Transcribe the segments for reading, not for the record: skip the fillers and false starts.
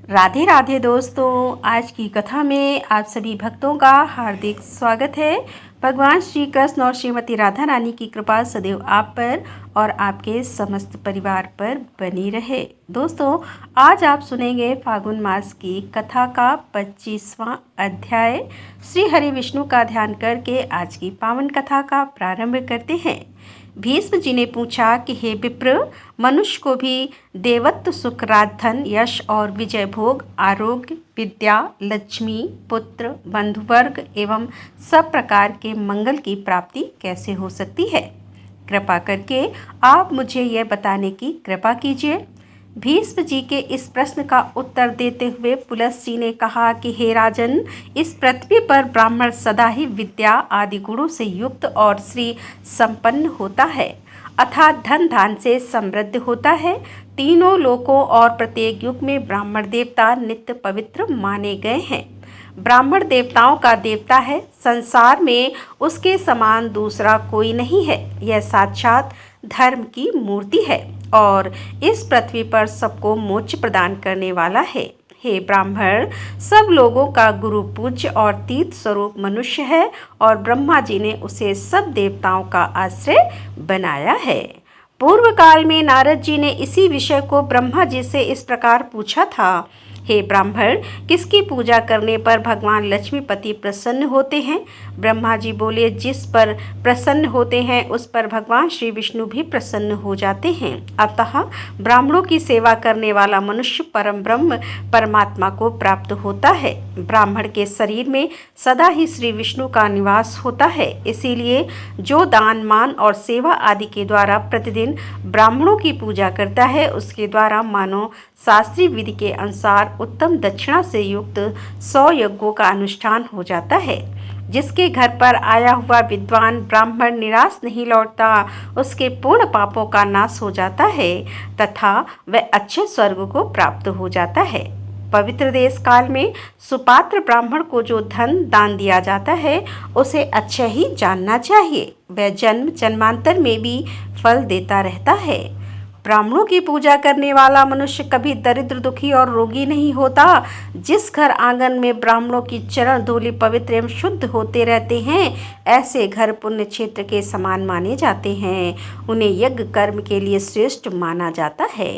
राधे राधे दोस्तों, आज की कथा में आप सभी भक्तों का हार्दिक स्वागत है। भगवान श्री कृष्ण और श्रीमती राधा रानी की कृपा सदैव आप पर और आपके समस्त परिवार पर बनी रहे। दोस्तों, आज आप सुनेंगे फागुन मास की कथा का 25वां अध्याय। श्री हरि विष्णु का ध्यान करके आज की पावन कथा का प्रारंभ करते हैं। भीष्म जी ने पूछा कि हे विप्र, मनुष्य को भी देवत्व, सुख, राजधन, यश और विजय भोग, आरोग्य, विद्या, लक्ष्मी, पुत्र, बंधुवर्ग एवं सब प्रकार के मंगल की प्राप्ति कैसे हो सकती है? कृपा करके आप मुझे यह बताने की कृपा कीजिए। भीष्म जी के इस प्रश्न का उत्तर देते हुए पुलस्त जी ने कहा कि हे राजन, इस पृथ्वी पर ब्राह्मण सदा ही विद्या आदि गुणों से युक्त और श्री संपन्न होता है, अर्थात धन धान से समृद्ध होता है। तीनों लोकों और प्रत्येक युग में ब्राह्मण देवता नित्य पवित्र माने गए हैं। ब्राह्मण देवताओं का देवता है, संसार में उसके समान दूसरा कोई नहीं है। यह साक्षात धर्म की मूर्ति है और इस पृथ्वी पर सबको मोक्ष प्रदान करने वाला है। हे ब्राह्मण, सब लोगों का गुरु, पूज्य और तीर्थ स्वरूप मनुष्य है और ब्रह्मा जी ने उसे सब देवताओं का आश्रय बनाया है। पूर्व काल में नारद जी ने इसी विषय को ब्रह्मा जी से इस प्रकार पूछा था। हे ब्राह्मण, किसकी पूजा करने पर भगवान लक्ष्मीपति प्रसन्न होते हैं? ब्रह्मा जी बोले, जिस पर प्रसन्न होते हैं उस पर भगवान श्री विष्णु भी प्रसन्न हो जाते हैं। अतः ब्राह्मणों की सेवा करने वाला मनुष्य परम ब्रह्म परमात्मा को प्राप्त होता है। ब्राह्मण के शरीर में सदा ही श्री विष्णु का निवास होता है। इसीलिए जो दान, मान और सेवा आदि के द्वारा प्रतिदिन ब्राह्मणों की पूजा करता है, उसके द्वारा मानो शास्त्रीय विधि के अनुसार उत्तम दक्षिणा से युक्त 100 यज्ञों का अनुष्ठान हो जाता है। जिसके घर पर आया हुआ विद्वान ब्राह्मण निराश नहीं लौटता, उसके पूर्ण पापों का नाश हो जाता है तथा वह अच्छे स्वर्ग को प्राप्त हो जाता है। पवित्र देश काल में सुपात्र ब्राह्मण को जो धन दान दिया जाता है, उसे अच्छा ही जानना चाहिए। वह जन्म जन्मांतर में भी फल देता रहता है। ब्राह्मणों की पूजा करने वाला मनुष्य कभी दरिद्र, दुखी और रोगी नहीं होता। जिस घर आंगन में ब्राह्मणों की चरण धूलि पवित्र एवं शुद्ध होते रहते हैं, ऐसे घर पुण्य क्षेत्र के समान माने जाते हैं। उन्हें यज्ञ कर्म के लिए श्रेष्ठ माना जाता है।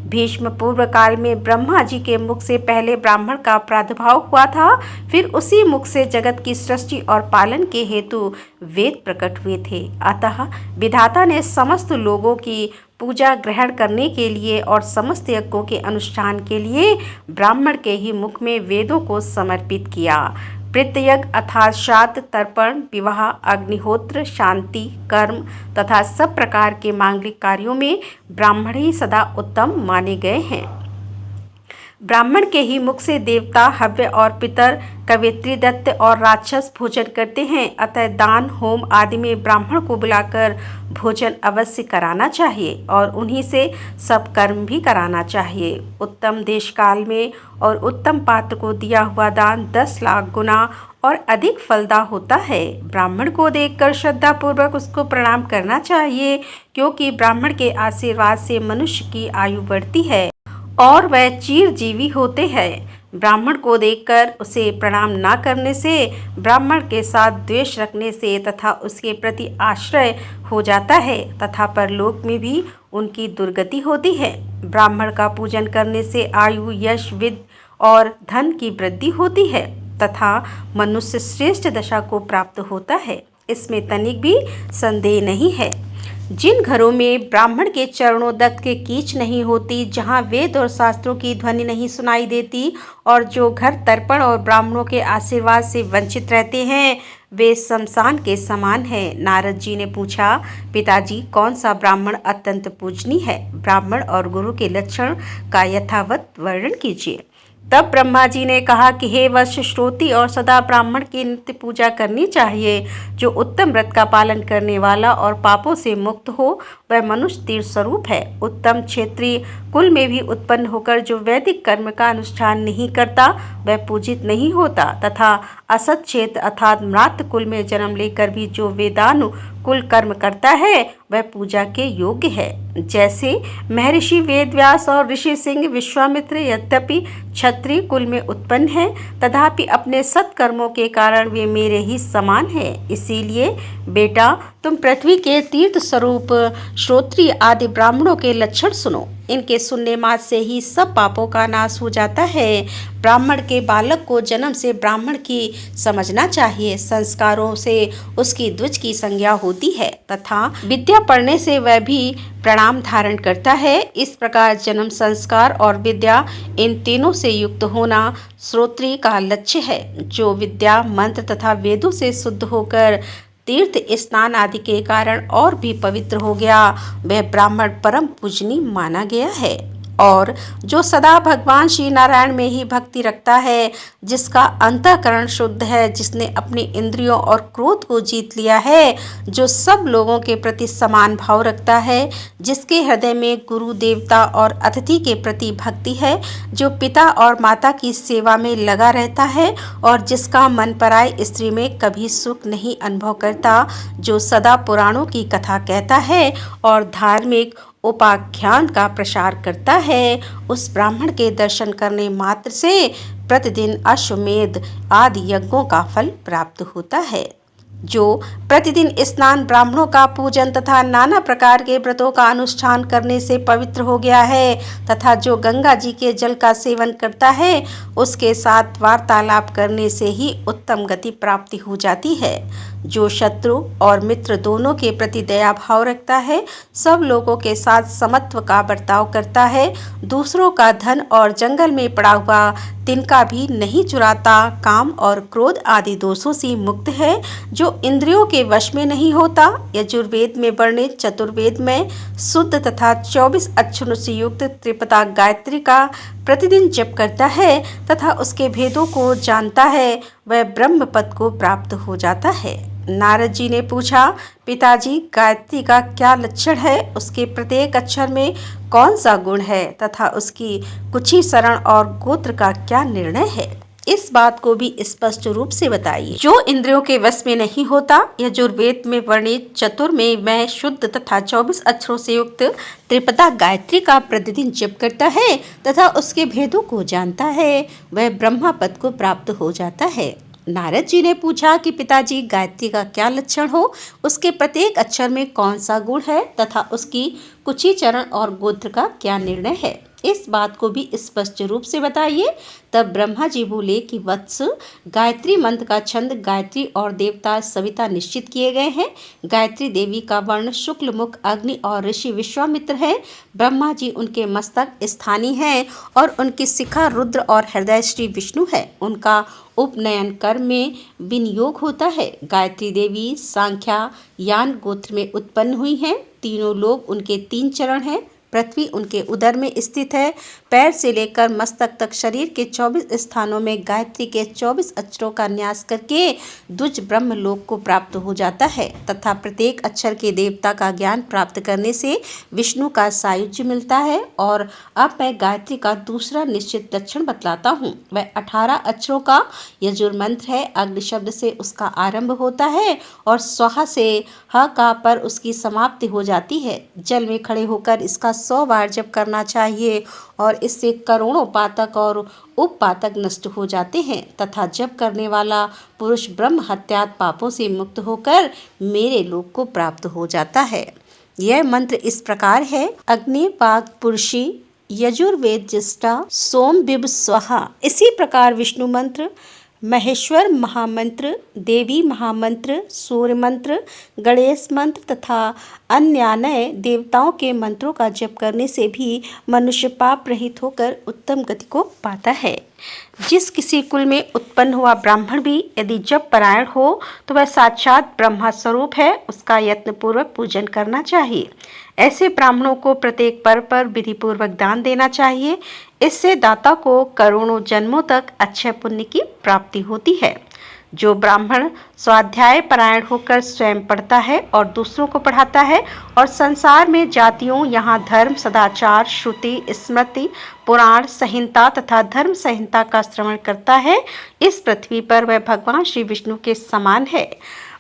भीष्म पूर्व काल में ब्रह्मा जी के मुख से पहले ब्राह्मण का प्रादुर्भाव हुआ था। फिर उसी मुख से जगत की सृष्टि और पालन के हेतु वेद प्रकट हुए थे। अतः विधाता ने समस्त लोगों की पूजा ग्रहण करने के लिए और समस्त यज्ञों के अनुष्ठान के लिए ब्राह्मण के ही मुख में वेदों को समर्पित किया। पितृयज्ञ अर्थात श्राद्ध, तर्पण, विवाह, अग्निहोत्र, शांति, कर्म तथा सब प्रकार के मांगलिक कार्यों में ब्राह्मण ही सदा उत्तम माने गए हैं। ब्राह्मण के ही मुख से देवता, हव्य और पितर, कवित्री, दैत्य और राक्षस भोजन करते हैं। अतः दान, होम आदि में ब्राह्मण को बुलाकर भोजन अवश्य कराना चाहिए और उन्हीं से सब कर्म भी कराना चाहिए। उत्तम देश काल में और उत्तम पात्र को दिया हुआ दान 10 लाख गुना और अधिक फलदायी होता है। ब्राह्मण को देखकर श्रद्धापूर्वक उसको प्रणाम करना चाहिए, क्योंकि ब्राह्मण के आशीर्वाद से मनुष्य की आयु बढ़ती है और वह चिरजीवी होते हैं। ब्राह्मण को देखकर उसे प्रणाम न करने से, ब्राह्मण के साथ द्वेष रखने से तथा उसके प्रति आश्रय हो जाता है तथा परलोक में भी उनकी दुर्गति होती है। ब्राह्मण का पूजन करने से आयु, यश, विद्या और धन की वृद्धि होती है तथा मनुष्य श्रेष्ठ दशा को प्राप्त होता है। इसमें तनिक भी संदेह नहीं है। जिन घरों में ब्राह्मण के चरणोदक के कीच नहीं होती, जहाँ वेद और शास्त्रों की ध्वनि नहीं सुनाई देती और जो घर तर्पण और ब्राह्मणों के आशीर्वाद से वंचित रहते हैं, वे शमशान के समान है। नारद जी ने पूछा, पिताजी, कौन सा ब्राह्मण अत्यंत पूजनीय है? ब्राह्मण और गुरु के लक्षण का यथावत वर्णन कीजिए। तब ब्रह्मा जी ने कहा कि हे वत्स श्रोती, और सदा ब्राह्मण की नित्य पूजा करनी चाहिए। जो उत्तम व्रत का पालन करने वाला और पापों से मुक्त हो, वह मनुष्य तीर्थ स्वरूप है। उत्तम क्षेत्रीय कुल में भी उत्पन्न होकर जो वैदिक कर्म का अनुष्ठान नहीं करता, वह पूजित नहीं होता तथा असत क्षेत्र अर्थात म्रात कुल में जन्म लेकर भी जो वेदानु कुल कर्म करता है वह पूजा के योग्य है। जैसे महर्षि वेदव्यास और ऋषि सिंह विश्वामित्र यद्यपि क्षत्रिय कुल में उत्पन्न हैं, तथापि अपने सत्कर्मों के कारण वे मेरे ही समान हैं। इसीलिए बेटा, तुम पृथ्वी के तीर्थ स्वरूप श्रोत्रिय आदि ब्राह्मणों के लक्षण सुनो। इनके सुनने मात्र से ही सब पापों का नाश हो जाता है। ब्राह्मण के बालक को जन्म से ब्राह्मण की समझना चाहिए। संस्कारों से उसकी द्विज की संज्ञा होती है तथा विद्या पढ़ने से वह भी प्रणाम धारण करता है। इस प्रकार जन्म, संस्कार और विद्या, इन तीनों से युक्त होना श्रोत्रिय का लक्ष्य है। जो विद्या, मंत्र तथा वेदों से शुद्ध होकर तीर्थ स्नान आदि के कारण और भी पवित्र हो गया, वह ब्राह्मण परम पूजनीय माना गया है। और जो सदा भगवान श्री नारायण में ही भक्ति रखता है, जिसका अंतःकरण शुद्ध है, जिसने अपनी इंद्रियों और क्रोध को जीत लिया है, जो सब लोगों के प्रति समान भाव रखता है, जिसके हृदय में गुरु, देवता और अतिथि के प्रति भक्ति है, जो पिता और माता की सेवा में लगा रहता है और जिसका मन पराई स्त्री में कभी सुख नहीं अनुभव करता, जो सदा पुराणों की कथा कहता है और धार्मिक उपाख्यान का प्रसार करता है, उस ब्राह्मण के दर्शन करने मात्र से प्रतिदिन अश्वमेध आदि यज्ञों का फल प्राप्त होता है। जो प्रतिदिन स्नान, ब्राह्मणों का पूजन तथा नाना प्रकार के व्रतों का अनुष्ठान करने से पवित्र हो गया है तथा जो गंगा जी के जल का सेवन करता है, उसके साथ वार्तालाप करने से ही उत्तम गति प्राप्ति हो जाती है। जो शत्रु और मित्र दोनों के प्रति दया भाव रखता है, सब लोगों के साथ समत्व का बर्ताव करता है, दूसरों का धन और जंगल में पड़ा हुआ तिनका भी नहीं चुराता, काम और क्रोध आदि दोषों से मुक्त है, जो इंद्रियों के वश में नहीं होता, यजुर्वेद में वर्णित चतुर्वेद में शुद्ध तथा 24 अक्षरों से युक्त त्रिपदा गायत्री का प्रतिदिन जप करता है तथा उसके भेदों को जानता है, वह ब्रह्म पद को प्राप्त हो जाता है। नारद जी ने पूछा, पिताजी, गायत्री का क्या लक्षण है? उसके प्रत्येक अक्षर में कौन सा गुण है तथा उसकी कुछी शरण और गोत्र का क्या निर्णय है? इस बात को भी स्पष्ट रूप से बताइए। जो इंद्रियों के वश में नहीं होता, यजुर्वेद में वर्णित चतुर्मेद में शुद्ध तथा 24 अक्षरों से युक्त त्रिपदा गायत्री का प्रतिदिन जप करता है तथा उसके भेदों को जानता है, वह ब्रह्मा पद को प्राप्त हो जाता है। नारद जी ने पूछा कि पिताजी, गायत्री का क्या लक्षण हो? उसके प्रत्येक अक्षर में कौन सा गुण है तथा उसकी कुछी चरण और गोत्र का क्या निर्णय है? इस बात को भी स्पष्ट रूप से बताइए। तब ब्रह्मा जी बोले कि वत्स, गायत्री मंत्र का छंद गायत्री और देवता सविता निश्चित किए गए हैं। गायत्री देवी का वर्ण शुक्ल मुख अग्नि और ऋषि विश्वामित्र है। ब्रह्मा जी उनके मस्तक स्थानीय हैं और उनकी शिखा रुद्र और हृदय श्री विष्णु है। उनका उपनयन कर्म में विनियोग होता है। गायत्री देवी सांख्या यान गोत्र में उत्पन्न हुई हैं। तीनों लोग उनके 3 चरण हैं। पृथ्वी उनके उदर में स्थित है। पैर से लेकर मस्तक तक शरीर के 24 स्थानों में गायत्री के 24 अक्षरों का न्यास करके द्विज ब्रह्म लोक को प्राप्त हो जाता है तथा प्रत्येक अक्षर के देवता का ज्ञान प्राप्त करने से विष्णु का सायुज्य मिलता है। और अब मैं गायत्री का दूसरा निश्चित लक्षण बतलाता हूँ। वह 18 अक्षरों का यजुर मंत्र है। अग्नि शब्द से उसका आरंभ होता है और स्वाहा से ह का पर उसकी समाप्ति हो जाती है। जल में खड़े होकर इसका 100 बार जप करना चाहिए और इससे करोड़ों पातक और उपपातक नष्ट हो जाते हैं तथा जप करने वाला पुरुष ब्रह्म हत्यात पापों से मुक्त होकर मेरे लोक को प्राप्त हो जाता है। यह मंत्र इस प्रकार है। अग्नि पाक पुरुषी यजुर्वेद ज्येष्ठा सोम बिब स्वाहा। इसी प्रकार विष्णु मंत्र, महेश्वर महामंत्र, देवी महामंत्र, सूर्य मंत्र, गणेश मंत्र तथा अन्यान्य देवताओं के मंत्रों का जप करने से भी मनुष्य पाप रहित होकर उत्तम गति को पाता है। जिस किसी कुल में उत्पन्न हुआ ब्राह्मण भी यदि जप परायण हो तो वह साक्षात ब्रह्मा स्वरूप है। उसका यत्नपूर्वक पूजन करना चाहिए। ऐसे ब्राह्मणों को प्रत्येक पर्व पर विधि पूर्वक दान देना चाहिए। इससे दाता को करोड़ों जन्मों तक अच्छे पुण्य की प्राप्ति होती है। जो ब्राह्मण स्वाध्याय परायण होकर स्वयं पढ़ता है और दूसरों को पढ़ाता है और संसार में जातियों, यहाँ धर्म, सदाचार, श्रुति, स्मृति, पुराण संहिता तथा धर्म संहिता का श्रवण करता है, इस पृथ्वी पर वह भगवान श्री विष्णु के समान है।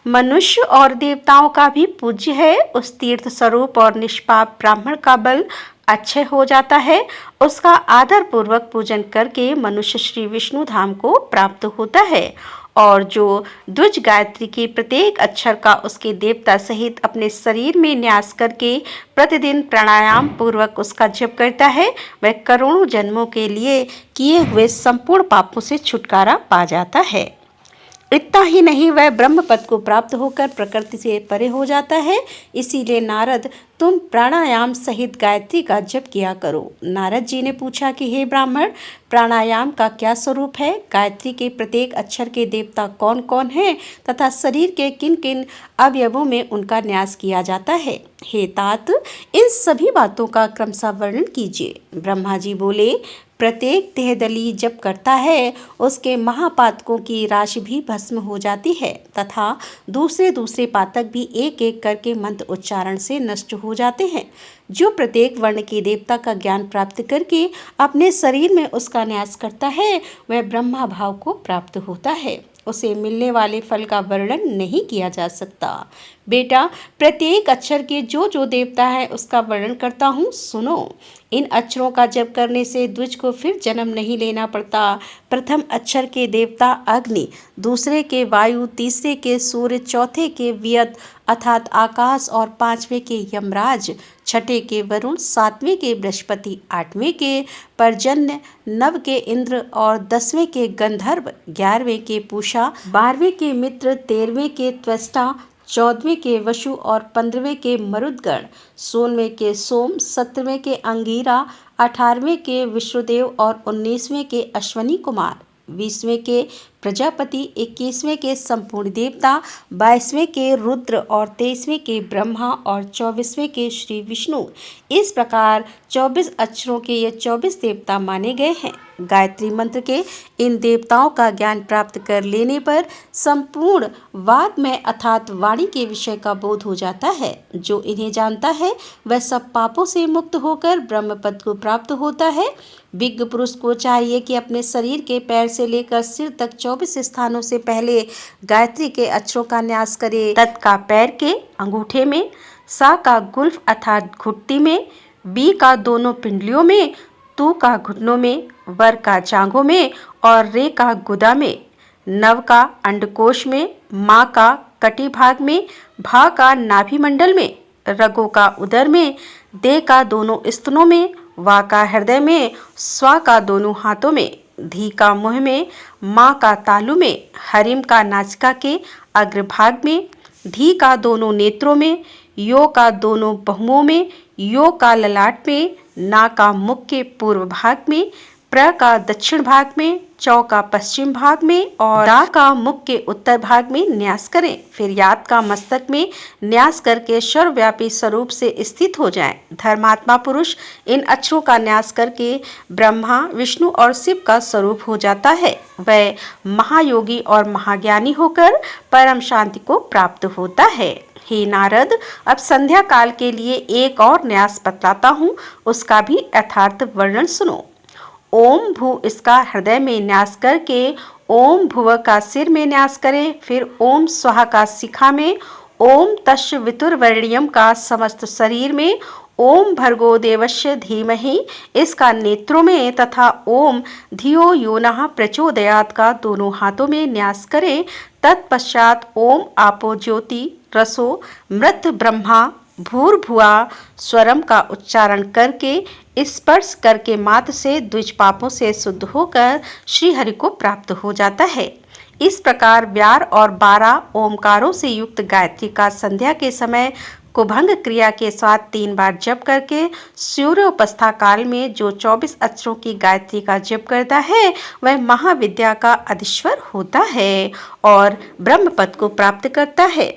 मनुष्य और देवताओं का भी पूज्य है। उस तीर्थ स्वरूप और निष्पाप ब्राह्मण का बल अक्षय हो जाता है। उसका आदर पूर्वक पूजन करके मनुष्य श्री विष्णु धाम को प्राप्त होता है। और जो द्विज गायत्री के प्रत्येक अक्षर का उसके देवता सहित अपने शरीर में न्यास करके प्रतिदिन प्राणायाम पूर्वक उसका जप करता है, वह करोड़ों जन्मों के लिए किए हुए संपूर्ण पापों से छुटकारा पा जाता है। इतना ही नहीं, वह ब्रह्म पद को प्राप्त होकर प्रकृति से परे हो जाता है। इसीलिए नारद, तुम प्राणायाम सहित गायत्री का जप किया करो। नारद जी ने पूछा कि हे ब्राह्मण, प्राणायाम का क्या स्वरूप है? गायत्री के प्रत्येक अक्षर के देवता कौन कौन हैं तथा शरीर के किन किन अवयवों में उनका न्यास किया जाता है? हे तात, इन सभी बातों का क्रमशः वर्णन कीजिए। ब्रह्मा जी बोले, प्रत्येक देहदली जप करता है उसके महापातकों की राशि भी भस्म हो जाती है तथा दूसरे दूसरे पातक भी एक एक करके मंत्र उच्चारण से नष्ट हो जाते हैं। जो प्रत्येक वर्ण के देवता का ज्ञान प्राप्त करके अपने शरीर में उसका न्यास करता है, वह ब्रह्मा भाव को प्राप्त होता है। उसे मिलने वाले फल का वर्णन नहीं किया जा सकता। बेटा, प्रत्येक अक्षर के जो जो देवता है उसका वर्णन करता हूँ, सुनो। इन अक्षरों का जप करने से द्विज को फिर जन्म नहीं लेना पड़ता। प्रथम अक्षर के देवता अग्नि, दूसरे के वायु, तीसरे के सूर्य, चौथे के वियत अर्थात आकाश और पांचवें के यमराज, छठे के वरुण, सातवें के बृहस्पति, आठवें के पर्जन्य, नव के इंद्र और 10वें के गंधर्व, 11वें के पूषा, 12वें के मित्र, 13वें के त्वष्टा, 14वें के वसु और 15वें के मरुदगण, 16वें के सोम, 17वें के अंगीरा, 18वें के विष्णुदेव और 19वें के अश्वनी कुमार, 20वें के प्रजापति, 21वें के संपूर्ण देवता, 22वें के रुद्र और 23वें के ब्रह्मा और 24वें के श्री विष्णु। इस प्रकार 24 अक्षरों के ये 24 देवता माने गए हैं। गायत्री मंत्र के इन देवताओं का ज्ञान प्राप्त कर लेने पर संपूर्ण वाग्मय अर्थात वाणी के विषय का बोध हो जाता है। जो इन्हें जानता है वह सब पापों से मुक्त होकर ब्रह्म पद को प्राप्त होता है। विज्ञ पुरुष को चाहिए कि अपने शरीर के पैर से लेकर सिर तक 24 स्थानों से पहले गायत्री के अक्षरों का न्यास करे। तत् का पैर के अंगूठे में, सा का गुल्फ अर्थात घुट्टी में, बी का दोनों पिंडलियों में, तू का घुटनों में, वर का जांघों में और रे का गुदा में, नव का अंडकोश में, माँ का कटी भाग में, भा का नाभि मंडल में, रगों का उदर में, दे का दोनों स्तनों में, वा का हृदय में, स्वा का दोनों हाथों में, धी का मुंह में, माँ का तालू में, हरिम का नासिका के अग्रभाग में, धी का दोनों नेत्रों में, यो का दोनों बहुओं में, यो का ललाट में, ना का मुख के पूर्व भाग में, प्र का दक्षिण भाग में, चौ का पश्चिम भाग में और दा का मुख के उत्तर भाग में न्यास करें। फिर याद का मस्तक में न्यास करके सर्वव्यापी स्वरूप से स्थित हो जाएं। धर्मात्मा पुरुष इन अक्षरों का न्यास करके ब्रह्मा, विष्णु और शिव का स्वरूप हो जाता है। वह महायोगी और महाज्ञानी होकर परम शांति को प्राप्त होता है। हे नारद, अब संध्या काल के लिए एक और न्यास बतलाता हूँ, उसका भी यथार्थ वर्णन सुनो। ओम भू इसका हृदय में न्यास करके ओम भुव का सिर में न्यास करें। फिर ओम स्वाहा का शिखा में, ओम तस् वितुर्वर्णियम का समस्त शरीर में, ओम भर्गो देवस्य धीमहि इसका नेत्रों में तथा ओम धियो योनः प्रचोदयात् का दोनों हाथों में न्यास करें। तत्पश्चात ओम आपो ज्योति रसो मृत ब्रह्मा भूर्भुआ स्वरम का उच्चारण करके स्पर्श करके मात्र से द्विज पापों से शुद्ध होकर श्री हरि को प्राप्त हो जाता है। इस प्रकार व्यार और 12 ओमकारों से युक्त गायत्री का संध्या के समय कुभंग क्रिया के साथ 3 बार जप करके सूर्योपस्था काल में जो 24 अक्षरों की गायत्री का जप करता है वह महाविद्या का अधीश्वर होता है और ब्रह्म पद को प्राप्त करता है।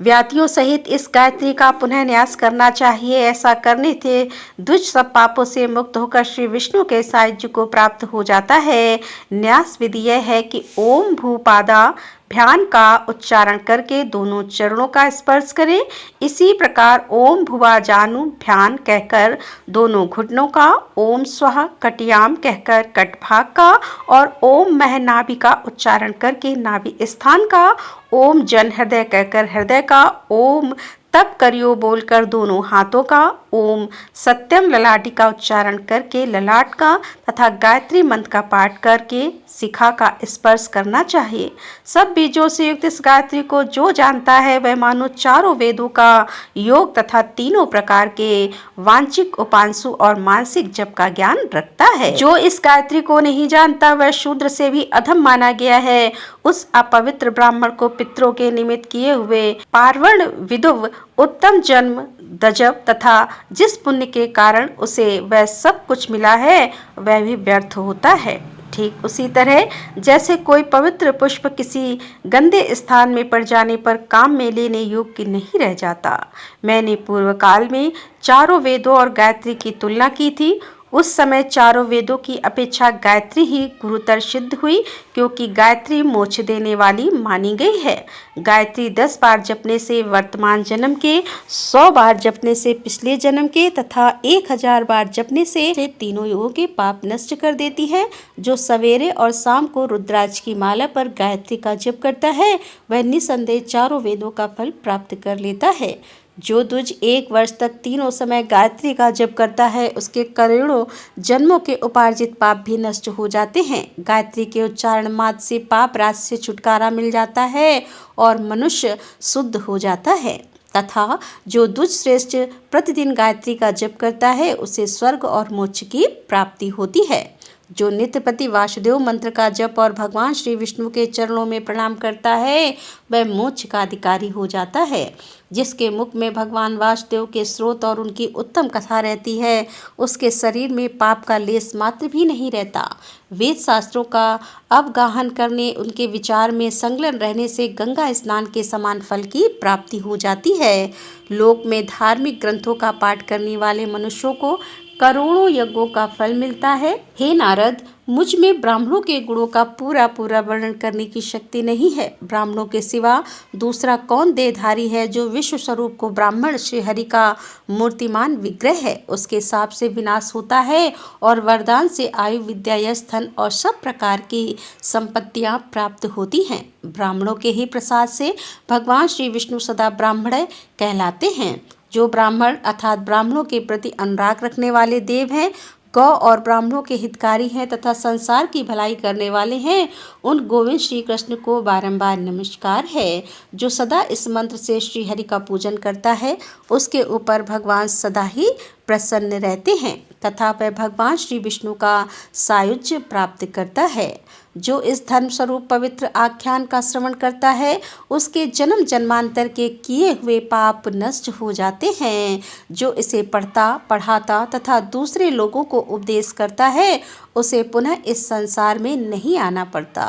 व्यातियों सहित इस गायत्री का पुनः न्यास करना चाहिए। ऐसा करने से द्विज सब पापों से मुक्त होकर श्री विष्णु के सायुज्य को प्राप्त हो जाता है। न्यास विधि यह है कि ओम भूपादा ध्यान का उच्चारण करके दोनों चरणों का स्पर्श करें। इसी प्रकार ओम भुवाजानु ध्यान कहकर दोनों घुटनों का, ओम स्वः कटियाम कहकर कटभाग का और ओम महनाभि का उच्चारण करके नाभि स्थान का, ओम जन हृदय कहकर हृदय का, ओम तब करियो बोलकर दोनों हाथों का, ओम सत्यम ललाटी का उच्चारण करके ललाट का तथा गायत्री मंत्र का पाठ करके शिखा का स्पर्श करना चाहिए। सब बीजों से युक्त इस गायत्री को जो जानता है वह मानो चारों वेदों का योग तथा तीनों प्रकार के वांचिक, उपांशु और मानसिक जप का ज्ञान रखता है। जो इस गायत्री को नहीं जानता वह शूद्र से भी अधम माना गया है। उस अपवित्र ब्राह्मण को पितरों के निमित्त किए हुए पार्वण विदुव उत्तम जन्म दजब तथा जिस पुण्य के कारण उसे वह सब कुछ मिला है वह भी व्यर्थ होता है। ठीक उसी तरह जैसे कोई पवित्र पुष्प किसी गंदे स्थान में पड़ जाने पर काम में लेने योग्य नहीं रह जाता। मैंने पूर्व काल में चारों वेदों और गायत्री की तुलना की थी। उस समय चारों वेदों की अपेक्षा गायत्री ही गुरुतर सिद्ध हुई, क्योंकि गायत्री मोक्ष देने वाली मानी गई है। गायत्री 10 बार जपने से वर्तमान जन्म के, 100 बार जपने से पिछले जन्म के तथा 1000 बार जपने से तीनों युगों के पाप नष्ट कर देती है। जो सवेरे और शाम को रुद्राक्ष की माला पर गायत्री का जप करता है वह निसंदेह चारों वेदों का फल प्राप्त कर लेता है। जो द्विज 1 वर्ष तक तीनों समय गायत्री का जप करता है उसके करोड़ों जन्मों के उपार्जित पाप भी नष्ट हो जाते हैं। गायत्री के उच्चारण मात्र से पाप राशि से छुटकारा मिल जाता है और मनुष्य शुद्ध हो जाता है। तथा जो द्विज श्रेष्ठ प्रतिदिन गायत्री का जप करता है उसे स्वर्ग और मोक्ष की प्राप्ति होती है। जो नित्यपति वासुदेव मंत्र का जप और भगवान श्री विष्णु के चरणों में प्रणाम करता है वह मोक्ष का अधिकारी हो जाता है। जिसके मुख में भगवान वासुदेव के स्रोत और उनकी उत्तम कथा रहती है उसके शरीर में पाप का लेस मात्र भी नहीं रहता। वेद शास्त्रों का अवगाहन करने, उनके विचार में संलग्न रहने से गंगा स्नान के समान फल की प्राप्ति हो जाती है। लोक में धार्मिक ग्रंथों का पाठ करने वाले मनुष्यों को करोड़ों यज्ञों का फल मिलता है। हे नारद, मुझ में ब्राह्मणों के गुणों का पूरा वर्णन करने की शक्ति नहीं है। ब्राह्मणों के सिवा दूसरा कौन देहधारी है जो विश्व स्वरूप को ब्राह्मण श्री हरि का मूर्तिमान विग्रह है। उसके शाप से विनाश होता है और वरदान से आयु, विद्या, यश, धन और सब प्रकार की संपत्तियां प्राप्त होती हैं। ब्राह्मणों के ही प्रसाद से भगवान श्री विष्णु सदा ब्राह्मण कहलाते हैं। जो ब्राह्मण अर्थात ब्राह्मणों के प्रति अनुराग रखने वाले देव हैं, गौ और ब्राह्मणों के हितकारी हैं तथा संसार की भलाई करने वाले हैं, उन गोविंद श्री कृष्ण को बारंबार नमस्कार है। जो सदा इस मंत्र से श्री हरि का पूजन करता है उसके ऊपर भगवान सदा ही प्रसन्न रहते हैं तथा वह भगवान श्री विष्णु का सायुज्य प्राप्त करता है। जो इस धर्म स्वरूप पवित्र आख्यान का श्रवण करता है उसके जन्म जन्मांतर के किए हुए पाप नष्ट हो जाते हैं। जो इसे पढ़ता, पढ़ाता तथा दूसरे लोगों को उपदेश करता है उसे पुनः इस संसार में नहीं आना पड़ता।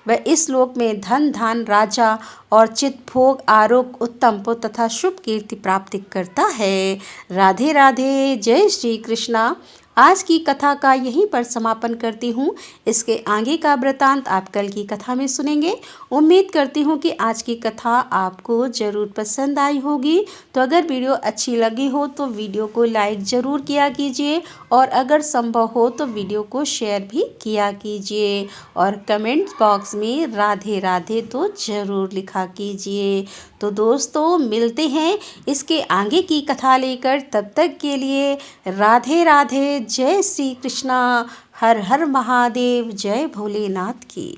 वह इस लोक में धन, धान, राजा और चित भोग, आरोग्य, उत्तम पुत्र तथा शुभ कीर्ति प्राप्ति करता है। राधे राधे। जय श्री कृष्णा। आज की कथा का यहीं पर समापन करती हूँ। इसके आगे का वृतांत आप कल की कथा में सुनेंगे। उम्मीद करती हूँ कि आज की कथा आपको ज़रूर पसंद आई होगी। तो अगर वीडियो अच्छी लगी हो तो वीडियो को लाइक ज़रूर किया कीजिए और अगर संभव हो तो वीडियो को शेयर भी किया कीजिए और कमेंट बॉक्स में राधे राधे तो ज़रूर लिखा कीजिए। तो दोस्तों मिलते हैं इसके आगे की कथा लेकर। तब तक के लिए राधे राधे। जय श्री कृष्णा। हर हर महादेव। जय भोलेनाथ की।